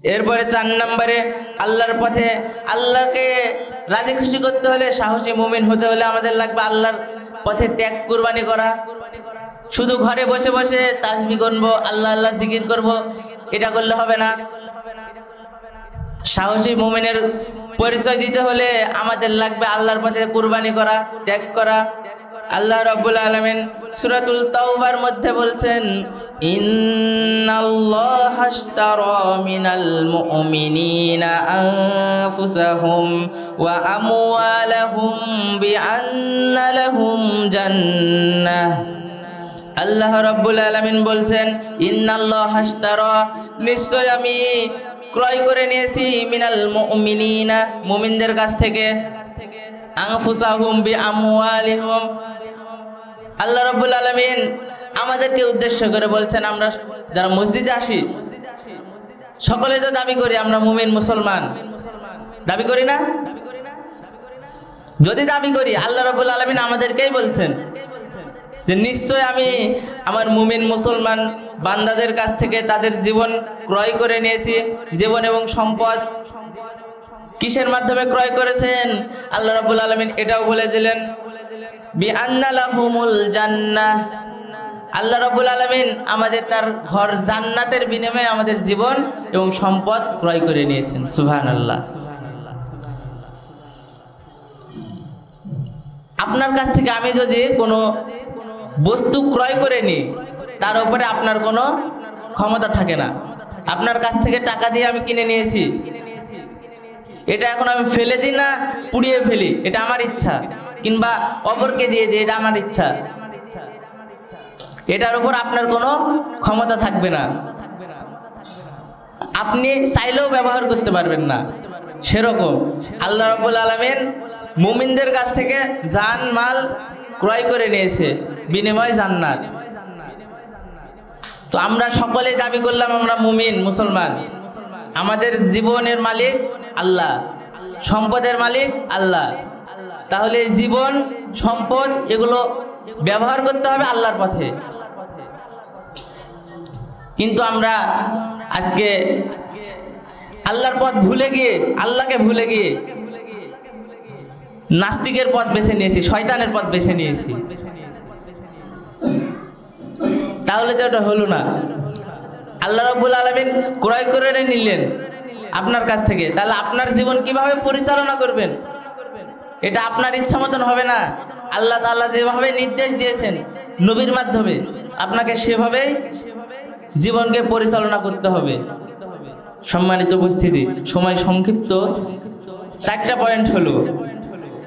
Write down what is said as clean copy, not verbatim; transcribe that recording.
এরপরে 4 নম্বরে আল্লাহর পথে আল্লাহকে রাজি খুশি করতে হলে, সাহসী মুমিন হতে হলে আমাদের লাগবে আল্লাহর পথে ত্যাগ কুরবানি করা। শুধু ঘরে বসে বসে তাসবিহ গুনবো, আল্লাহ আল্লাহ জিকির করব, এটা করলে হবে না। সাহসী মুমিনের পরিচয় দিতে হলে আমাদের লাগবে আল্লাহর পথে কুরবানি করা, ত্যাগ করা। আল্লাহ রাব্বুল আলামিন সূরাতুল তাওবার মধ্যে বলছেন, ইন্নাল্লাহা আশতারা মিনাল মুমিনিনা আনফুসাহুম ওয়া আমওয়ালাহুম বিআন্না লাহুম জান্নাহ। আল্লাহ রাব্বুল আলামিন বলছেন, ইন্নাল্লাহা আশতারা, নিশ্চয় আমি ক্রয় করে নিয়েছি মিনাল মুমিনিনা, মুমিনদের কাছ থেকে, আনফুসাহুম বিআমওয়ালিহুম। আল্লাহ রাব্বুল আলামিন আমাদেরকে উদ্দেশ্য করে বলছেন, আমরা যারা মসজিদে আসি সকলে তো দাবি করি আমরা মুমিন মুসলমান, দাবি করি না? যদি দাবি করি, আল্লাহ রাব্বুল আলামিন আমাদেরকেই বলছেন যে নিশ্চয় আমি আমার মুমিন মুসলমান বান্দাদের কাছ থেকে তাদের জীবন ক্রয় করে নিয়েছি। জীবন এবং সম্পদ কিসের মাধ্যমে ক্রয় করেছেন? আল্লাহ রাব্বুল আলামিন এটাও বলে দিলেন, বিআন্না লাহুমুল জান্নাহ। আল্লাহ রাব্বুল আলামিন আমাদের তার ঘর জান্নাতের বিনিময়ে আমাদের জীবন এবং সম্পদ ক্রয় করে নিয়েছেন। সুবহানাল্লাহ। আপনার কাছ থেকে আমি যদি কোনো বস্তু ক্রয় করে নিই, তার উপরে আপনার কোনো ক্ষমতা থাকে না। আপনার কাছ থেকে টাকা দিয়ে আমি কিনে নিয়েছি, এটা এখন আমি ফেলে দিই না পুড়িয়ে ফেলি, এটা আমার ইচ্ছা, কিংবা অপরকে দিয়ে দিই, এটা আমার ইচ্ছা, এটার উপর আপনার কোনো ক্ষমতা থাকবে না। আপনি চাইলেও ব্যবহার করতে পারবেন না। সেরকম আল্লাহ রাব্বুল আলামিন মুমিনদের কাছ থেকে জান মাল ক্রয় করে নিয়েছে, বিনিময় জান্নাত। তো আমরা সকলেই দাবি করলাম আমরা মুমিন মুসলমান, আমাদের জীবনের মালিক আল্লাহ, সম্পদের মালিক আল্লাহ। তাহলে জীবন সম্পদ এগুলো ব্যবহার করতে হবে আল্লাহর পথে। কিন্তু আমরা আজকে আল্লাহর পথ ভুলে গিয়ে, আল্লাহকে ভুলে গিয়ে নাস্তিকের পথ বেছে নিয়েছি, শয়তানের পথ বেছে নিয়েছি। তাহলে তো এটা হলো না। আল্লাহ রাব্বুল আলামিন ক্রয় করে নিলেন আপনার কাছ থেকে, তাহলে আপনার জীবন কিভাবে পরিচালনা করবেন? এটা আপনার ইচ্ছা মতন হবে না। আল্লাহ তাআলা যেভাবে নির্দেশ দিয়েছেন নবীর মাধ্যমে, আপনাকে সেভাবেই জীবনকে পরিচালনা করতে হবে। সম্মানিত উপস্থিতি, সময় সংক্ষিপ্ত, 4টা পয়েন্ট হলো।